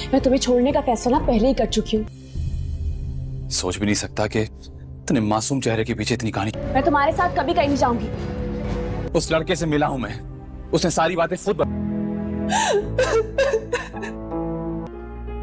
मैं तुम्हें छोड़ने का फैसला पहले ही कर चुकी हूँ। सोच भी नहीं सकता कि इतने मासूम चेहरे के पीछे इतनी कहानी। मैं तुम्हारे साथ कभी कहीं नहीं जाऊंगी। उस लड़के से मिला हूं मैं, उसने सारी बातें खुद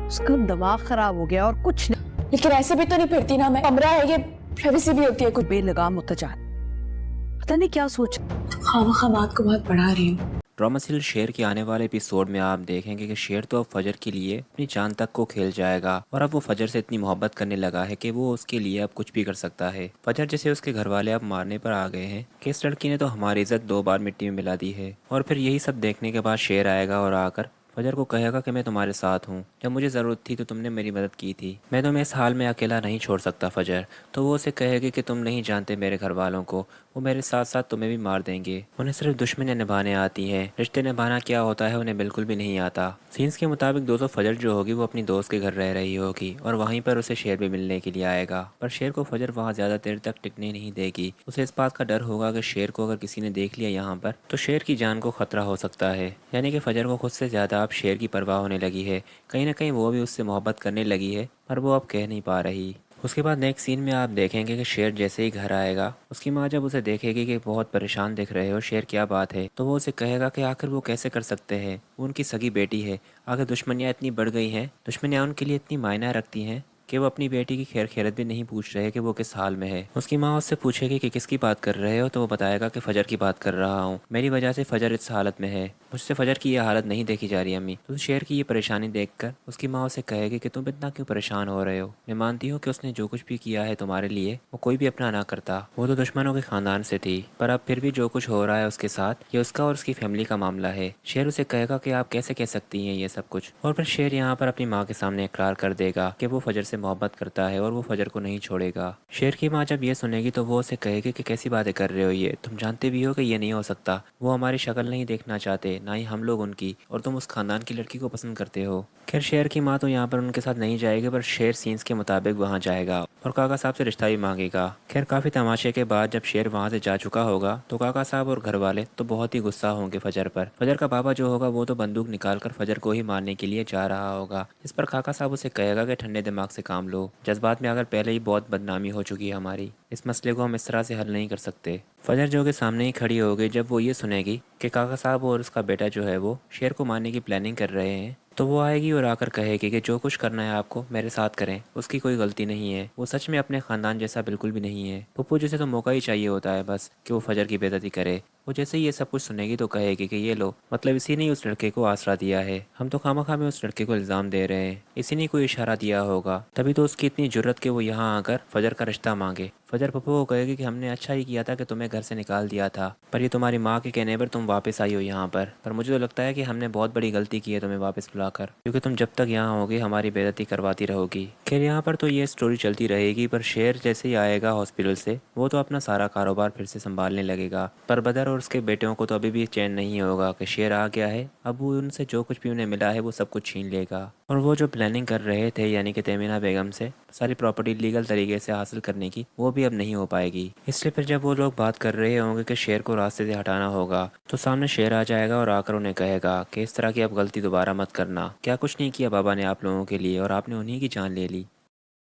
उसका दिमाग खराब हो गया और कुछ नहीं। लेकिन ऐसे भी तो नहीं फिरती ना मैं। कमरा है, ये प्राइवेसी भी होती है कुछ। बेलगाम होता जा, पता नहीं क्या सोच। खामखा बात को बहुत बढ़ा रही हूँ। ड्रामा सीरियल शेर के आने वाले एपिसोड में आप देखेंगे कि शेर तो अब फजर के लिए अपनी जान तक को खेल जाएगा और अब वो फजर से इतनी मोहब्बत करने लगा है कि वो उसके लिए अब कुछ भी कर सकता है। फजर जैसे उसके घर वाले अब मारने पर आ गए हैं कि इस लड़की ने तो हमारी इज्जत 2 बार मिट्टी में मिला दी है। और फिर यही सब देखने के बाद शेर आएगा और आकर फजर को कहेगा कि मैं तुम्हारे साथ हूँ, जब मुझे ज़रूरत थी तो तुमने मेरी मदद की थी, मैं तुम्हें इस हाल में अकेला नहीं छोड़ सकता फजर। तो वो उसे कहेगी कि तुम नहीं जानते मेरे घर वालों को, वो मेरे साथ साथ तुम्हें भी मार देंगे। उन्हें सिर्फ दुश्मनी निभाने आती है, रिश्ते निभाना क्या होता है उन्हें बिल्कुल भी नहीं आता। सीन्स के मुताबिक दोस्तों फजर जो होगी वो अपनी दोस्त के घर रह रही होगी और वहीं पर उसे शेर भी मिलने के लिए आएगा। पर शेर को फजर वहाँ ज़्यादा देर तक टिकने नहीं देगी। उसे इस बात का डर होगा कि शेर को अगर किसी ने देख लिया यहाँ पर तो शेर की जान को खतरा हो सकता है। यानी कि फजर को खुद से ज़्यादा अब शेर की परवाह होने लगी है। कहीं ना कहीं वो भी उससे मोहब्बत करने लगी है पर वो अब कह नहीं पा रही। उसके बाद नेक्स्ट सीन में आप देखेंगे कि शेर जैसे ही घर आएगा, उसकी माँ जब उसे देखेगी कि बहुत परेशान दिख रहे हो शेर, क्या बात है, तो वो उसे कहेगा कि आखिर वो कैसे कर सकते हैं, वो उनकी सगी बेटी है। आखिर दुश्मनियाँ इतनी बढ़ गई हैं, दुश्मनियाँ उनके लिए इतनी मायना रखती हैं कि वो अपनी बेटी की खैर खैरत भी नहीं पूछ रहे कि वो किस हाल में है। उसकी माँ उससे पूछेगी कि किसकी बात कर रहे हो, तो वो बताएगा कि फजर की बात कर रहा हूँ, मेरी वजह से फजर इस हालत में है, मुझसे फजर की ये हालत नहीं देखी जा रही अम्मी। तो शेर की ये परेशानी देखकर उसकी माँ उसे कहेगी कि तुम इतना क्यों परेशान हो रहे हो, मैं मानती हूँ कि उसने जो कुछ भी किया है तुम्हारे लिए वो कोई भी अपना ना करता, वो तो दुश्मनों के खानदान से थी, पर अब फिर भी जो कुछ हो रहा है उसके साथ ये उसका और उसकी फैमिली का मामला है। शेर उसे कहेगा कि आप कैसे कह सकती हैं ये सब कुछ। और फिर शेर यहाँ पर अपनी माँ के सामने इकरार कर देगा कि वो फजर से मोहब्बत करता है और वो फजर को नहीं छोड़ेगा। शेर की माँ जब ये सुनेगी तो वो उसे कहेगी कि कैसी बातें कर रहे हो ये, तुम जानते भी हो कि ये नहीं हो सकता, वो हमारी शक्ल नहीं देखना चाहते, ना ही हम लोग उनकी, और तुम उस खानदान की लड़की को पसंद करते हो। खैर शेर की माँ तो यहाँ पर उनके साथ नहीं जाएगी, पर शेर सीन्स के मुताबिक वहाँ जाएगा और काका साहब से रिश्ता भी मांगेगा। खैर काफ़ी तमाशे के बाद जब शेर वहाँ से जा चुका होगा तो काका साहब और घर वाले तो बहुत ही गुस्सा होंगे फजर पर। फजर का पापा जो होगा वो तो बंदूक निकाल कर फजर को ही मारने के लिए जा रहा होगा। इस पर काका साहब उसे कहेगा कि ठंडे दिमाग से काम लो, जज्बात में अगर पहले ही बहुत बदनामी हो चुकी है हमारी, इस मसले को हम इस तरह से हल नहीं कर सकते। फजर जो के सामने ही खड़ी हो गई जब वो ये सुनेगी कि काका साहब और उसका बेटा जो है वो शेर को मारने की प्लानिंग कर रहे हैं, तो वो आएगी और आकर कहेगी कि जो कुछ करना है आपको मेरे साथ करें, उसकी कोई गलती नहीं है, वो सच में अपने खानदान जैसा बिल्कुल भी नहीं है। पप्पू जैसे तो मौका ही चाहिए होता है बस कि वो फजर की बेइज्जती करे। वो जैसे ही ये सब कुछ सुनेगी तो कहेगी कि ये लो, मतलब इसी ने उस लड़के को आसरा दिया है, हम तो खामखा में उस लड़के को इल्ज़ाम दे रहे हैं, इसी ने कोई इशारा दिया होगा, तभी तो उसकी इतनी जुर्रत कि वो यहाँ आकर फजर का रिश्ता मांगे। फजर पप्पू को कहेगी कि हमने अच्छा ही किया था कि तुम्हें घर से निकाल दिया था, पर ये तुम्हारी माँ के कहने पर तुम वापस आई हो यहाँ पर मुझे तो लगता है कि हमने बहुत बड़ी गलती की है तुम्हें वापस बुलाकर, क्योंकि तुम जब तक यहाँ होगी हमारी बेइज्जती करवाती रहोगी। खैर यहाँ पर तो ये स्टोरी चलती रहेगी, पर शेर जैसे ही आएगा हॉस्पिटल से वो तो अपना सारा कारोबार फिर से संभालने लगेगा। पर बदर और उसके बेटियों को तो अभी भी चैन नहीं होगा कि शेर आ गया है, अब वो उनसे जो कुछ भी उन्हें मिला है वो सब कुछ छीन लेगा। और वो जो प्लानिंग कर रहे थे यानी कि तेमीना बेगम से सारी प्रॉपर्टी लीगल तरीके से हासिल करने की, वो भी अब नहीं हो पाएगी। इसलिए फिर जब वो लोग बात कर रहे होंगे कि शेर को रास्ते से हटाना होगा तो सामने शेर आ जाएगा और आकर उन्हें कहेगा कि इस तरह की अब गलती दोबारा मत करना, क्या कुछ नहीं किया बाबा ने आप लोगों के लिए और आपने उन्हीं की जान ले ली।